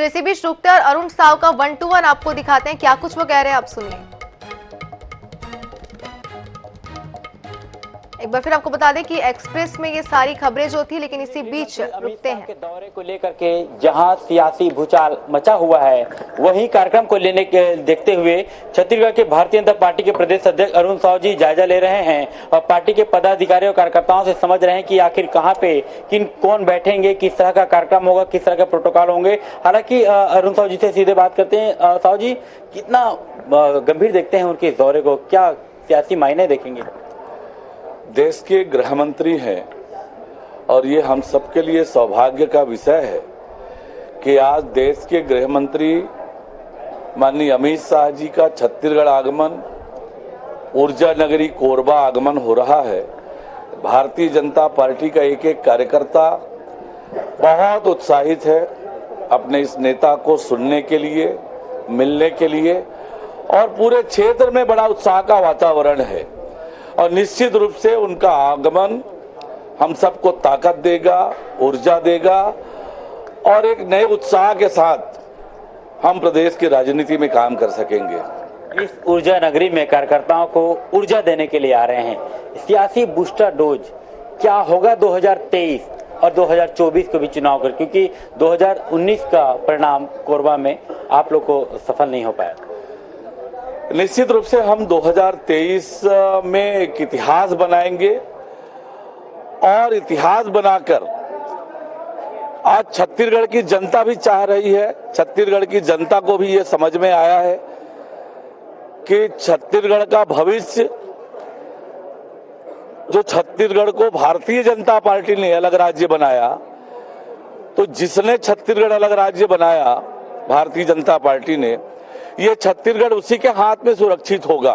इसी बीच रुकते और अरुण साव का 1-to-1 आपको दिखाते हैं, क्या कुछ वो कह रहे हैं, आप सुनिए। एक बार फिर आपको बता दें कि एक्सप्रेस में ये सारी खबरें जो थी, लेकिन इसी बीच रुकते हैं। के दौरे को लेकर के जहां सियासी भूचाल मचा हुआ है, वहीं कार्यक्रम को लेने के देखते हुए छत्तीसगढ़ के भारतीय जनता पार्टी के प्रदेश अध्यक्ष अरुण साव जी जायजा ले रहे हैं और पार्टी के पदाधिकारियों और कार्यकर्ताओं से समझ रहे हैं कि आखिर कहां पे कौन बैठेंगे, किस तरह का कार्यक्रम होगा, किस तरह के प्रोटोकॉल होंगे। हालांकि अरुण साव जी से सीधे बात करते हैं। साव जी, कितना गंभीर देखते हैं उनके इस दौरे को, क्या सियासी मायने देखेंगे? देश के गृह मंत्री हैं और ये हम सबके लिए सौभाग्य का विषय है कि आज देश के गृह मंत्री माननीय अमित शाह जी का छत्तीसगढ़ आगमन, ऊर्जा नगरी कोरबा आगमन हो रहा है। भारतीय जनता पार्टी का एक एक कार्यकर्ता बहुत उत्साहित है अपने इस नेता को सुनने के लिए, मिलने के लिए, और पूरे क्षेत्र में बड़ा उत्साह का वातावरण है। और निश्चित रूप से उनका आगमन हम सबको ताकत देगा, ऊर्जा देगा और एक नए उत्साह के साथ हम प्रदेश की राजनीति में काम कर सकेंगे। इस ऊर्जा नगरी में कार्यकर्ताओं को ऊर्जा देने के लिए आ रहे हैं। सियासी बूस्टर डोज क्या होगा 2023 और 2024 के भी चुनाव कर, क्योंकि 2019 का परिणाम कोरबा में आप लोग को सफल नहीं हो पाया। निश्चित रूप से हम 2023 में एक इतिहास बनाएंगे और इतिहास बनाकर आज छत्तीसगढ़ की जनता भी चाह रही है, छत्तीसगढ़ की जनता को भी ये समझ में आया है कि छत्तीसगढ़ का भविष्य, जो छत्तीसगढ़ को भारतीय जनता पार्टी ने अलग राज्य बनाया, तो जिसने छत्तीसगढ़ अलग राज्य बनाया भारतीय जनता पार्टी ने, ये छत्तीसगढ़ उसी के हाथ में सुरक्षित होगा।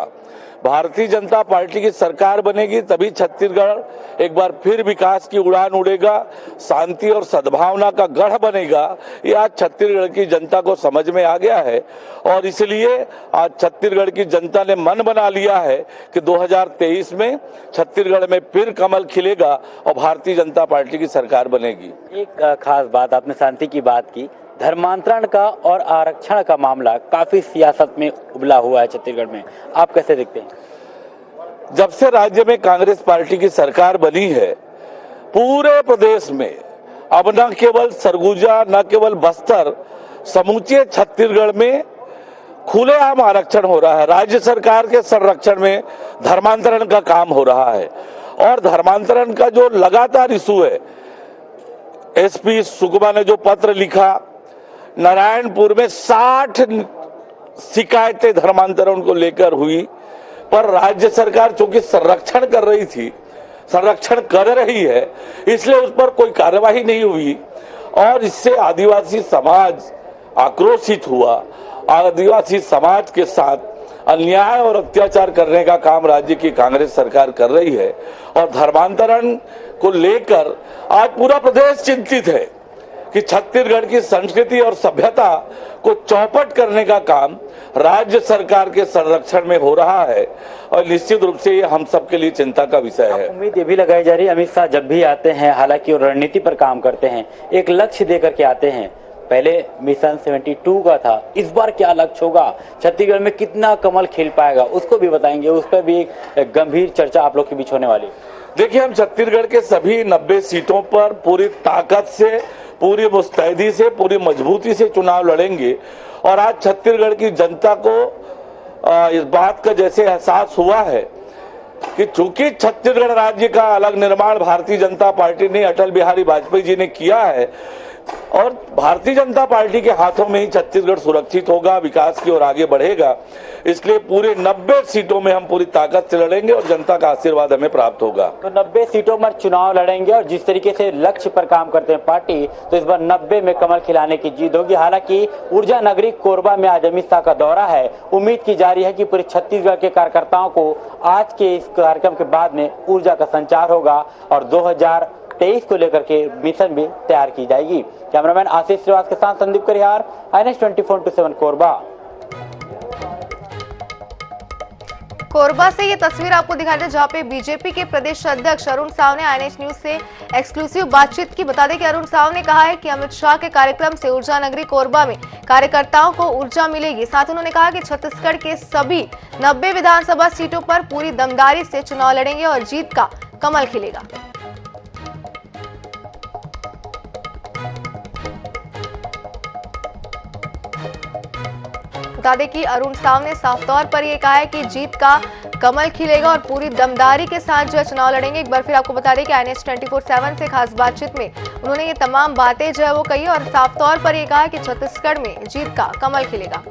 भारतीय जनता पार्टी की सरकार बनेगी तभी छत्तीसगढ़ एक बार फिर विकास की उड़ान उड़ेगा, शांति और सद्भावना का गढ़ बनेगा। ये आज छत्तीसगढ़ की जनता को समझ में आ गया है और इसलिए आज छत्तीसगढ़ की जनता ने मन बना लिया है कि 2023 में छत्तीसगढ़ में फिर कमल खिलेगा और भारतीय जनता पार्टी की सरकार बनेगी। एक खास बात, आपने शांति की बात की, धर्मांतरण का और आरक्षण का मामला काफी सियासत में उबला हुआ है छत्तीसगढ़ में, आप कैसे देखते हैं? जब से राज्य में कांग्रेस पार्टी की सरकार बनी है, पूरे प्रदेश में अब न केवल सरगुजा, न केवल बस्तर, समूचे छत्तीसगढ़ में खुलेआम आरक्षण हो रहा है। राज्य सरकार के संरक्षण में धर्मांतरण का काम हो रहा है और धर्मांतरण का जो लगातार इशू है, एसपी सुकमा ने जो पत्र लिखा, नारायणपुर में 60 शिकायतें धर्मांतरण को लेकर हुई, पर राज्य सरकार चूंकि संरक्षण कर रही थी, संरक्षण कर रही है, इसलिए उस पर कोई कार्यवाही नहीं हुई और इससे आदिवासी समाज आक्रोशित हुआ। आदिवासी समाज के साथ अन्याय और अत्याचार करने का काम राज्य की कांग्रेस सरकार कर रही है और धर्मांतरण को लेकर आज पूरा प्रदेश चिंतित है कि छत्तीसगढ़ की संस्कृति और सभ्यता को चौपट करने का काम राज्य सरकार के संरक्षण में हो रहा है और निश्चित रूप से ये हम सबके लिए चिंता का विषय है। उम्मीद ये भी लगाई जा रही है, अमित शाह जब भी आते हैं, हालांकि वो रणनीति पर काम करते हैं, एक लक्ष्य देकर के आते हैं। पहले मिशन 72 का था, इस बार क्या लक्ष्य होगा, छत्तीसगढ़ में कितना कमल खिल पाएगा, उसको भी बताएंगे। उस पर भी एक गंभीर चर्चा आप लोग के बीच होने वाली है। देखिए, हम छत्तीसगढ़ के सभी 90 सीटों पर पूरी ताकत से, पूरी मुस्तैदी से, पूरी मजबूती से चुनाव लड़ेंगे और आज छत्तीसगढ़ की जनता को इस बात का जैसे एहसास हुआ है कि चूंकि छत्तीसगढ़ राज्य का अलग निर्माण भारतीय जनता पार्टी ने, अटल बिहारी वाजपेयी जी ने किया है और भारतीय जनता पार्टी के हाथों में ही छत्तीसगढ़ सुरक्षित होगा, विकास की ओर आगे बढ़ेगा। इसलिए पूरे 90 सीटों में हम पूरी ताकत से लड़ेंगे और जनता का आशीर्वाद हमें प्राप्त होगा। तो 90 सीटों पर चुनाव लड़ेंगे और जिस तरीके से लक्ष्य पर काम करते हैं पार्टी, तो इस बार 90 में कमल खिलाने की जीत होगी। हालांकि ऊर्जा नगरी कोरबा में आज अमित शाह का दौरा है। उम्मीद की जा रही है कि पूरे छत्तीसगढ़ के कार्यकर्ताओं को आज के इस कार्यक्रम के बाद में ऊर्जा का संचार होगा और 2023 को लेकर के मिशन भी तैयार की जाएगी। कैमरामैन आशीष श्रीवास के साथ संदीप करिहार, INS 24/7 कोरबा। कोरबा से ये तस्वीर आपको दिखा रहे थे जहां पे बीजेपी के प्रदेश अध्यक्ष अरुण साव ने आईएनएच न्यूज से एक्सक्लूसिव बातचीत की। बता दें कि अरुण साव ने कहा है कि अमित शाह के कार्यक्रम से ऊर्जा नगरी कोरबा में कार्यकर्ताओं को ऊर्जा मिलेगी। साथ उन्होंने कहा कि छत्तीसगढ़ के सभी 90 विधानसभा सीटों पर पूरी दमदारी से चुनाव लड़ेंगे और जीत का कमल खिलेगा। बता दें कि अरुण साव ने साफ तौर पर यह कहा है कि जीत का कमल खिलेगा और पूरी दमदारी के साथ जो है चुनाव लड़ेंगे। एक बार फिर आपको बता दें कि INH 24/7 से खास बातचीत में उन्होंने ये तमाम बातें जो है वो कही और साफ तौर पर यह कहा कि छत्तीसगढ़ में जीत का कमल खिलेगा।